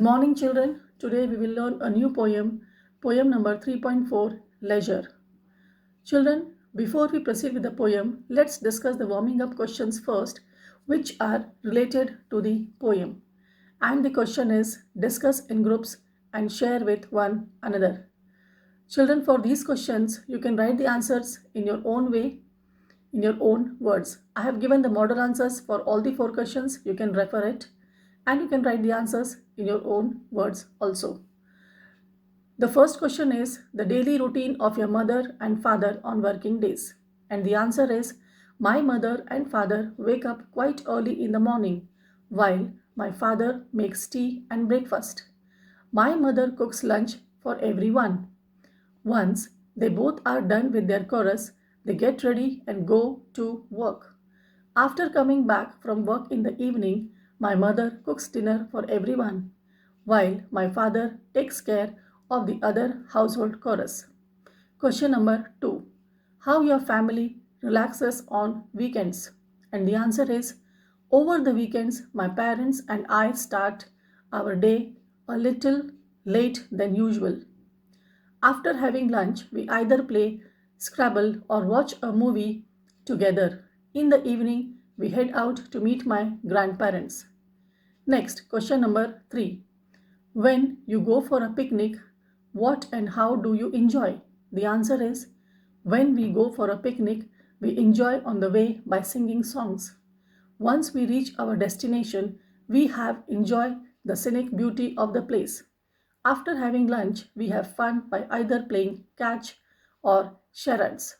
morning, children. Today we will learn a new poem, poem number 3.4, Leisure. Children, before we proceed with the poem, let's discuss the warming up questions first, which are related to the poem. And the question is discuss in groups and share with one another. Children, for these questions, you can write the answers in your own way, in your own words. I have given the model answers for all the four questions. You can refer it and you can write the answers in your own words also. The first question is the daily routine of your mother and father on working days. And the answer is my mother and father wake up quite early in the morning while my father makes tea and breakfast. My mother cooks lunch for everyone. Once they both are done with their chorus, they get ready and go to work. After coming back from work in the evening, my mother cooks dinner for everyone, while my father takes care of the other household chores. Question number 2. How your family relaxes on weekends? And the answer is over the weekends, my parents and I start our day a little late than usual. After having lunch, we either play Scrabble or watch a movie together. In the evening, we head out to meet my grandparents. Next, question number 3. When you go for a picnic, what and how do you enjoy? The answer is when we go for a picnic, we enjoy on the way by singing songs. Once we reach our destination, we have enjoyed the scenic beauty of the place. After having lunch, we have fun by either playing catch or charades.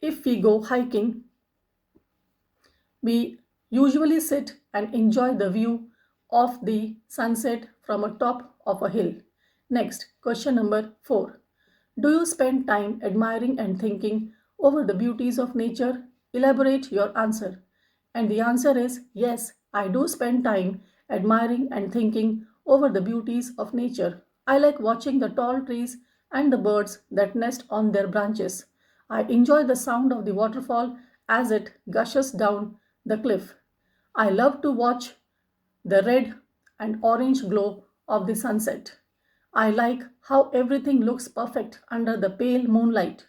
If we go hiking, we usually sit and enjoy the view of the sunset from a top of a hill. Next, question number 4. Do you spend time admiring and thinking over the beauties of nature? Elaborate your answer. And the answer is yes, I do spend time admiring and thinking over the beauties of nature. I like watching the tall trees and the birds that nest on their branches. I enjoy the sound of the waterfall as it gushes down the cliff. I love to watch the red and orange glow of the sunset. I like how everything looks perfect under the pale moonlight.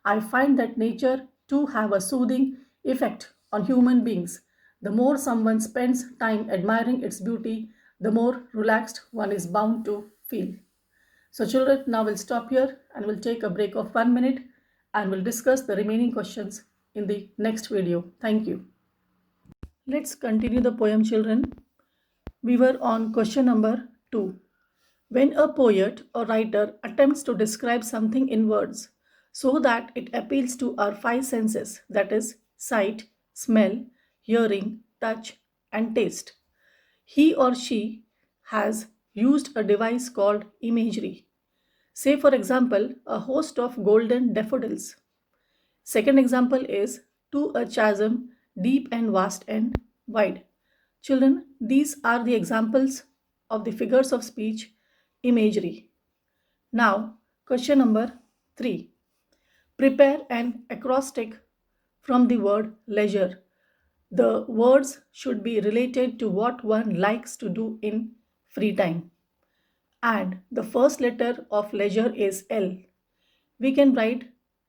I find that nature too have a soothing effect on human beings. The more someone spends time admiring its beauty, the more relaxed one is bound to feel. So children, now we'll stop here and we'll take a break of 1 minute and we'll discuss the remaining questions in the next video. Thank you. Let's continue the poem, children. We were on question number 2. When a poet or writer attempts to describe something in words so that it appeals to our five senses, that is, sight, smell, hearing, touch, and taste, he or she has used a device called imagery. Say, for example, a host of golden daffodils. Second example is to a chasm deep and vast and wide. Children, these are the examples of the figures of speech imagery. Now, question number 3. Prepare an acrostic from the word leisure. The words should be related to what one likes to do in free time. And the first letter of leisure is L. We can write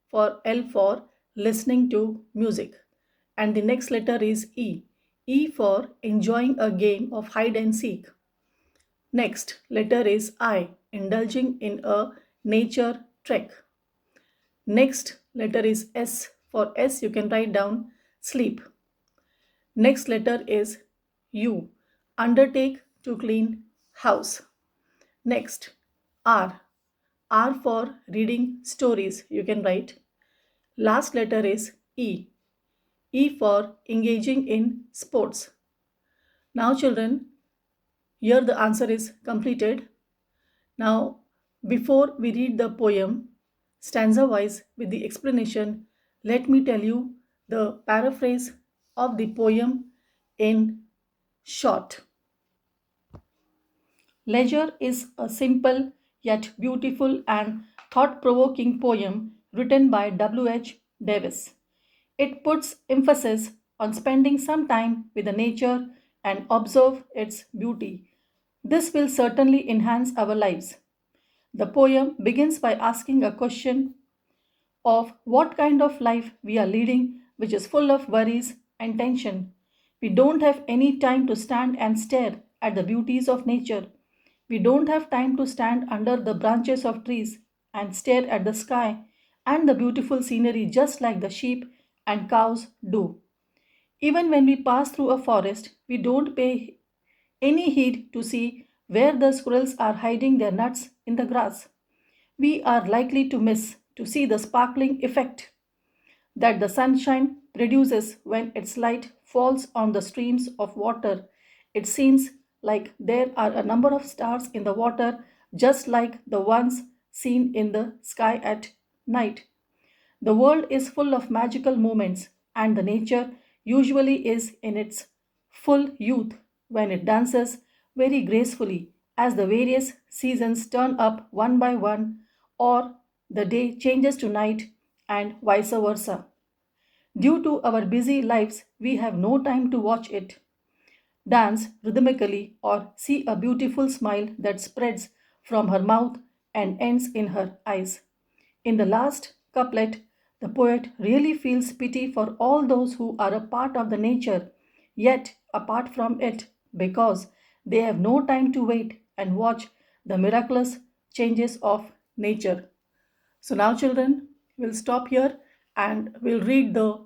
for L for listening to music. And the next letter is E. E for enjoying a game of hide and seek. Next letter is I, indulging in a nature trek. Next letter is S. For S, you can write down sleep. Next letter is U, undertake to clean house. Next, R. R for reading stories, you can write. Last letter is E. E for engaging in sports. Now, children, here the answer is completed. Now, before we read the poem stanza wise with the explanation, let me tell you the paraphrase of the poem in short. Leisure is a simple yet beautiful and thought provoking poem written by W.H. Davis. It puts emphasis on spending some time with the nature and observe its beauty. This will certainly enhance our lives. The poem begins by asking a question of what kind of life we are leading, which is full of worries and tension. We don't have any time to stand and stare at the beauties of nature. We don't have time to stand under the branches of trees and stare at the sky and the beautiful scenery just like the sheep and cows do. Even when we pass through a forest, we don't pay any heed to see where the squirrels are hiding their nuts in the grass. We are likely to miss to see the sparkling effect that the sunshine produces when its light falls on the streams of water. It seems like there are a number of stars in the water, just like the ones seen in the sky at night. The world is full of magical moments, and the nature usually is in its full youth when it dances very gracefully as the various seasons turn up one by one, or the day changes to night, and vice versa. Due to our busy lives, we have no time to watch it dance rhythmically or see a beautiful smile that spreads from her mouth and ends in her eyes. In the last couplet, the poet really feels pity for all those who are a part of the nature, yet apart from it, because they have no time to wait and watch the miraculous changes of nature. So now, children, we'll stop here and we'll read the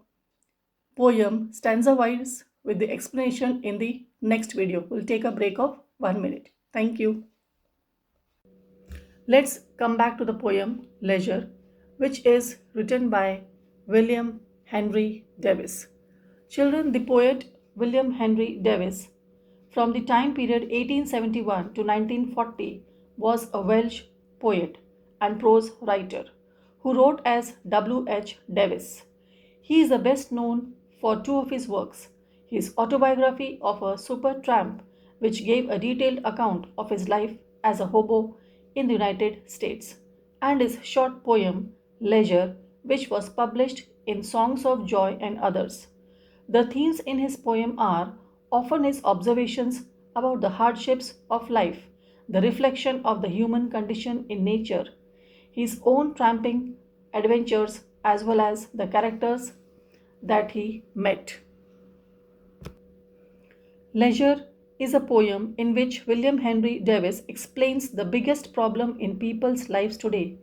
poem stanza wise with the explanation in the next video. We'll take a break of 1 minute. Thank you. Let's come back to the poem Leisure, which is written by William Henry Davis. Children, the poet William Henry Davis, from the time period 1871 to 1940, was a Welsh poet and prose writer who wrote as W. H. Davis. He is the best known for two of his works: his autobiography of a super tramp, which gave a detailed account of his life as a hobo in the United States, and his short poem Leisure, which was published in Songs of Joy and Others. The themes in his poem are often his observations about the hardships of life, the reflection of the human condition in nature, his own tramping adventures, as well as the characters that he met. Leisure is a poem in which William Henry Davis explains the biggest problem in people's lives today.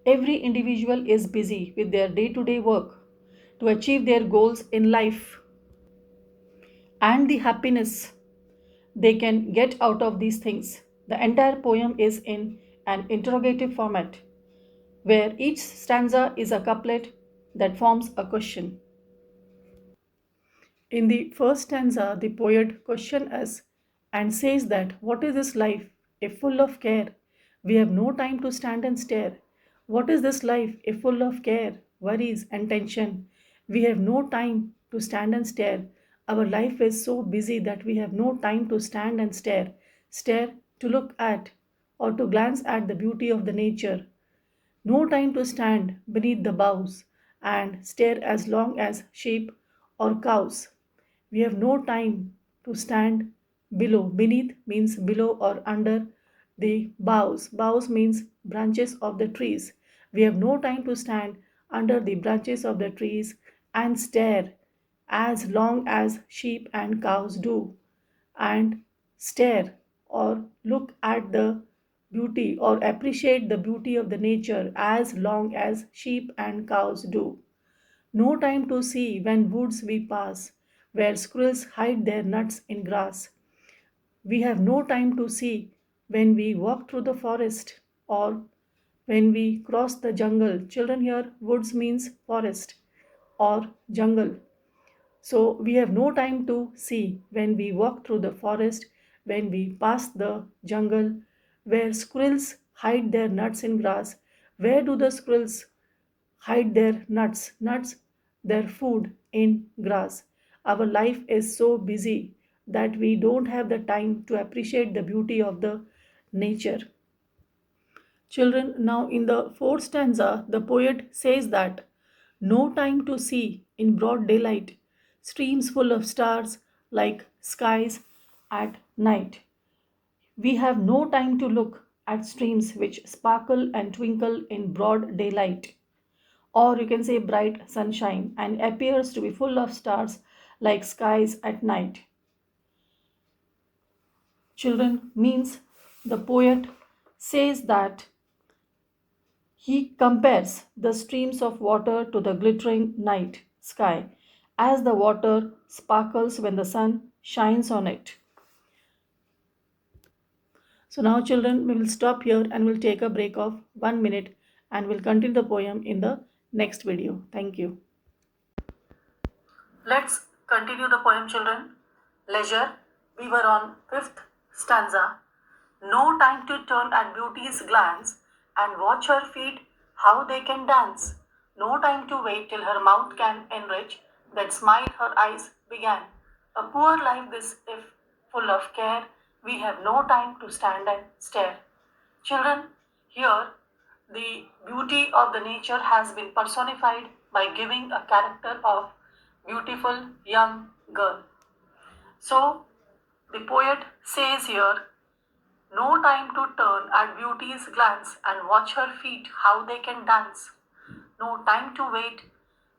Every individual is busy with their day to day work to achieve their goals in life, and the happiness they can get out of these things. The entire poem is in an interrogative format where each stanza is a couplet that forms a question. In the first stanza, the poet questions us and says that what is this life if full of care? We have no time to stand and stare. What is this life if full of care, worries, and tension? We have no time to stand and stare. Our life is so busy that we have no time to stand and stare, stare to look at or to glance at the beauty of the nature. No time to stand beneath the boughs and stare as long as sheep or cows. We have no time to stand below. Beneath means below or under the boughs. Boughs means branches of the trees. We have no time to stand under the branches of the trees and stare as long as sheep and cows do, and stare or look at the beauty or appreciate the beauty of the nature as long as sheep and cows do. No time to see when woods we pass, where squirrels hide their nuts in grass. We have no time to see when we walk through the forest or when we cross the jungle. Children, here woods means forest or jungle. So we have no time to see when we walk through the forest, when we pass the jungle, where squirrels hide their nuts in grass. Where do the squirrels hide their nuts? Nuts, their food in grass. Our life is so busy that we don't have the time to appreciate the beauty of the nature. Children, now in the fourth stanza, the poet says that no time to see in broad daylight, streams full of stars like skies at night. We have no time to look at streams which sparkle and twinkle in broad daylight, or you can say bright sunshine, and appears to be full of stars like skies at night. Children means the poet says that he compares the streams of water to the glittering night sky as the water sparkles when the sun shines on it. So now children, we will stop here and we'll take a break of 1 minute and we'll continue the poem in the next video. Thank you. Let's continue the poem, children. Leisure. We were on fifth stanza. No time to turn at beauty's glance and watch her feet how they can dance. No time to wait till her mouth can enrich that smile her eyes began. A poor life this if full of care, we have no time to stand and stare. Children, here the beauty of the nature has been personified by giving a character of beautiful young girl. So the poet says here, no time to turn at beauty's glance and watch her feet how they can dance. No time to wait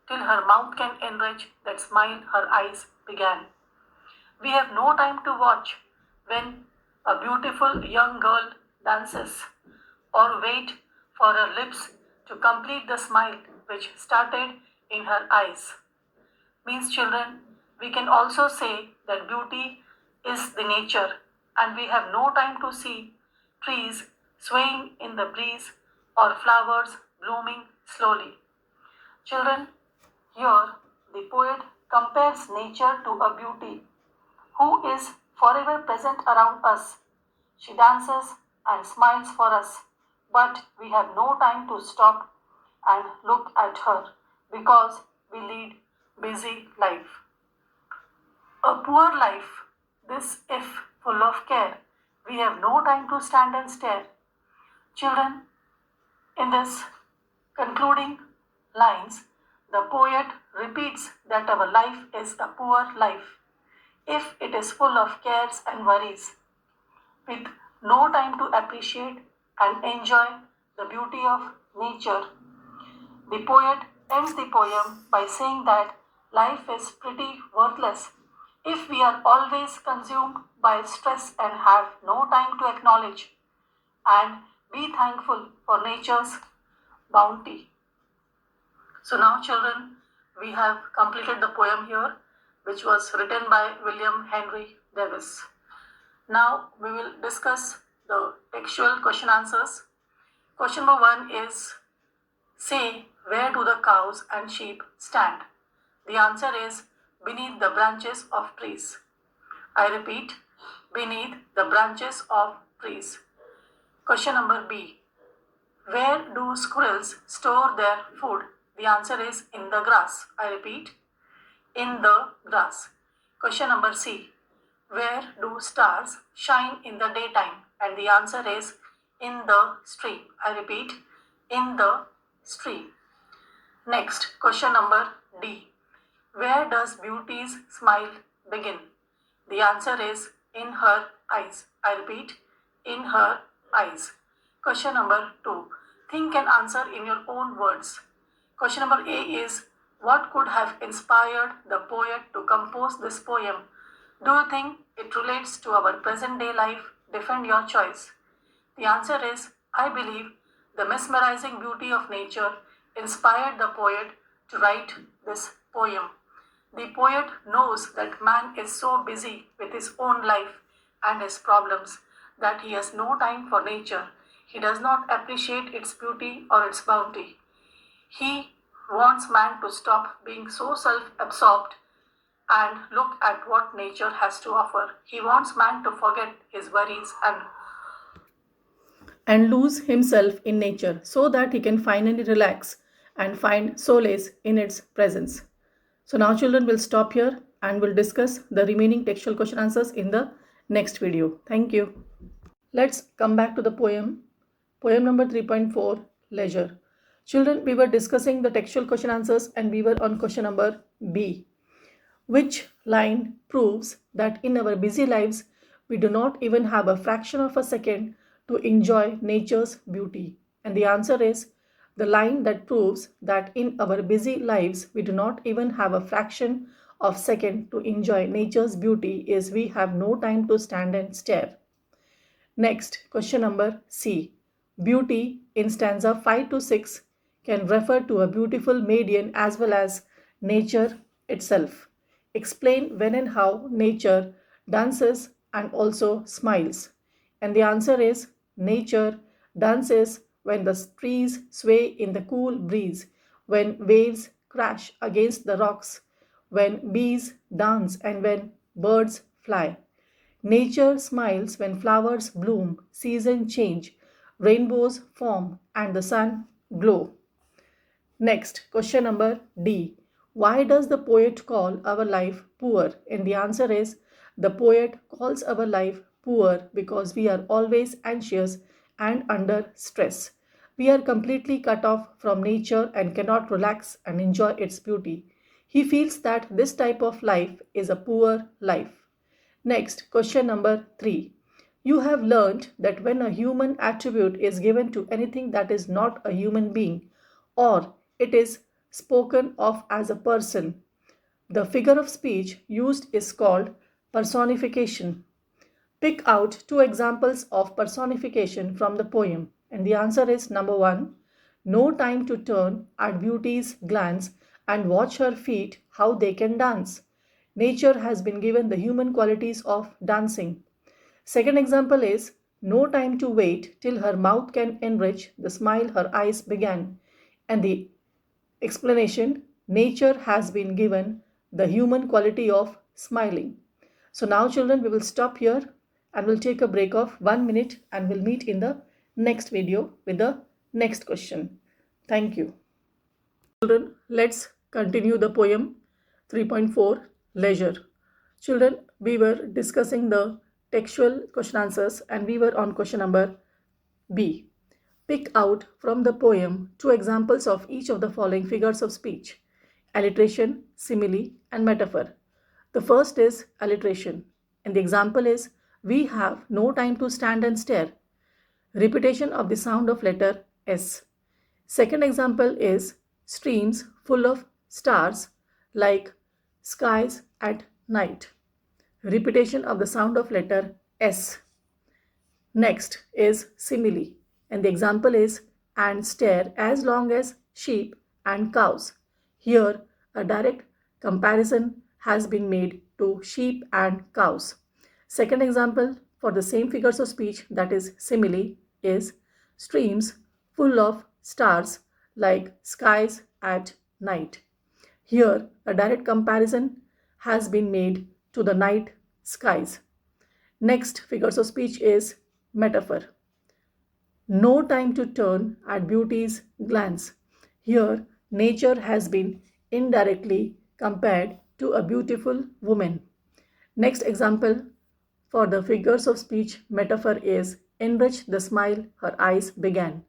till her mouth can enrich that smile her eyes began. We have no time to watch when a beautiful young girl dances, or wait for her lips to complete the smile which started in her eyes. Means, children, we can also say that beauty is the nature, and we have no time to see trees swaying in the breeze or flowers blooming slowly. Children, here the poet compares nature to a beauty who is forever present around us. She dances and smiles for us, but we have no time to stop and look at her because we lead busy life. A poor life, this if full of care, we have no time to stand and stare. Children, in this concluding lines, the poet repeats that our life is a poor life if it is full of cares and worries, with no time to appreciate and enjoy the beauty of nature. The poet ends the poem by saying that life is pretty worthless if we are always consumed by stress and have no time to acknowledge and be thankful for nature's bounty. So now, children, we have completed the poem here, which was written by William Henry Davis. Now we will discuss the textual question answers. Question number 1 is, say, where do the cows and sheep stand? The answer is beneath the branches of trees. I repeat, beneath the branches of trees. Question number B, where do squirrels store their food? The answer is in the grass. I repeat, in the grass. Question number C, where do stars shine in the daytime? And the answer is in the stream. I repeat, in the stream. Next, question number D, where does beauty's smile begin? The answer is in her eyes. I repeat, in her eyes. Question number 2, think and answer in your own words. Question number A is, what could have inspired the poet to compose this poem? Do you think it relates to our present day life? Defend your choice. The answer is, I believe the mesmerizing beauty of nature inspired the poet to write this poem. The poet knows that man is so busy with his own life and his problems that he has no time for nature. He does not appreciate its beauty or its bounty. He wants man to stop being so self-absorbed and look at what nature has to offer. He wants man to forget his worries and lose himself in nature so that he can finally relax and find solace in its presence. So now, children, will stop here and will discuss the remaining textual question answers in the next video. Thank you. Let's come back to the poem. Poem number 3.4, Leisure. Children, we were discussing the textual question answers and we were on question number B. Which line proves that in our busy lives we do not even have a fraction of a second to enjoy nature's beauty? And the answer is the line that proves that in our busy lives we do not even have a fraction of second to enjoy nature's beauty is we have no time to stand and stare. Next, question number C. Beauty in stanza 5 to 6 can refer to a beautiful median as well as nature itself. Explain when and how nature dances and also smiles. And the answer is nature dances when the trees sway in the cool breeze, when waves crash against the rocks, when bees dance, and when birds fly. Nature smiles when flowers bloom, seasons change, rainbows form, and the sun glow. Next, question number D. Why does the poet call our life poor? And the answer is the poet calls our life poor because we are always anxious and under stress. We are completely cut off from nature and cannot relax and enjoy its beauty. He feels that this type of life is a poor life. Next, question number 3. You have learned that when a human attribute is given to anything that is not a human being, or it is spoken of as a person, the figure of speech used is called personification. Pick out two examples of personification from the poem. And the answer is number 1. No time to turn at beauty's glance and watch her feet how they can dance. Nature has been given the human qualities of dancing. Second example is no time to wait till her mouth can enrich the smile her eyes began. And the explanation nature has been given the human quality of smiling. So now children, we will stop here and we'll take a break of 1 minute and we'll meet in the next video with the next question. Thank you. Children, let's continue the poem 3.4 Leisure. Children, we were discussing the textual question answers and we were on question number B. Pick out from the poem two examples of each of the following figures of speech: alliteration, simile, and metaphor. The first is alliteration, and the example is we have no time to stand and stare. Repetition of the sound of letter S. Second example is streams full of stars like skies at night. Repetition of the sound of letter S. Next is simile, and the example is and stare as long as sheep and cows. Here, a direct comparison has been made to sheep and cows. Second example for the same figures of speech, that is simile, is streams full of stars like skies at night. Here, a direct comparison has been made to the night skies. Next figures of speech is metaphor. No time to turn at beauty's glance. Here, nature has been indirectly compared to a beautiful woman. Next example for the figures of speech metaphor is enrich the smile her eyes began.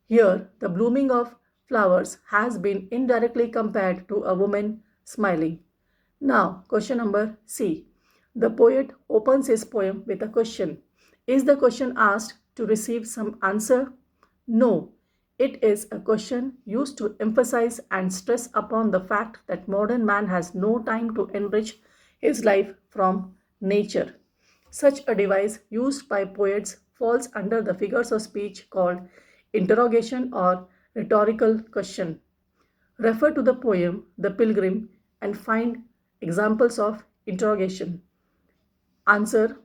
Here, the blooming of flowers has been indirectly compared to a woman smiling. Now, question number C. The poet opens his poem with a question. Is the question asked to receive some answer? No. It is a question used to emphasize and stress upon the fact that modern man has no time to enrich his life from nature. Such a device used by poets falls under the figures of speech called interrogation or rhetorical question. Refer to the poem The Pilgrim and find examples of interrogation. Answer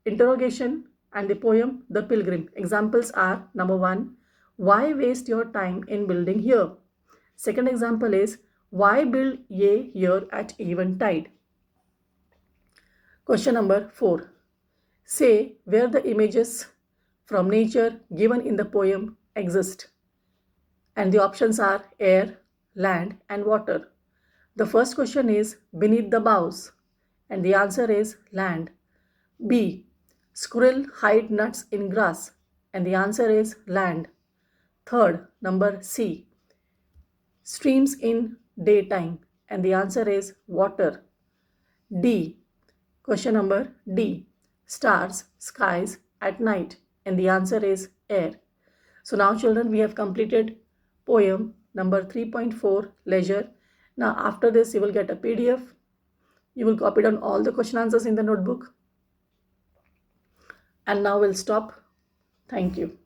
interrogation and the poem The Pilgrim. Examples are number 1, why waste your time in building here? Second example is why build ye here at eventide? Question number 4. Say where the images from nature given in the poem exist. And the options are air, land, and water. The first question is beneath the boughs, and the answer is land. B. Squirrel hide nuts in grass, and the answer is land. Third, number C. Streams in daytime, and the answer is water. D. Question number D. stars, skies at night? And the answer is air. So now children, we have completed poem number 3.4, leisure. Now after this you will get a PDF. You will copy down all the question answers in the notebook. And now we'll stop. Thank you.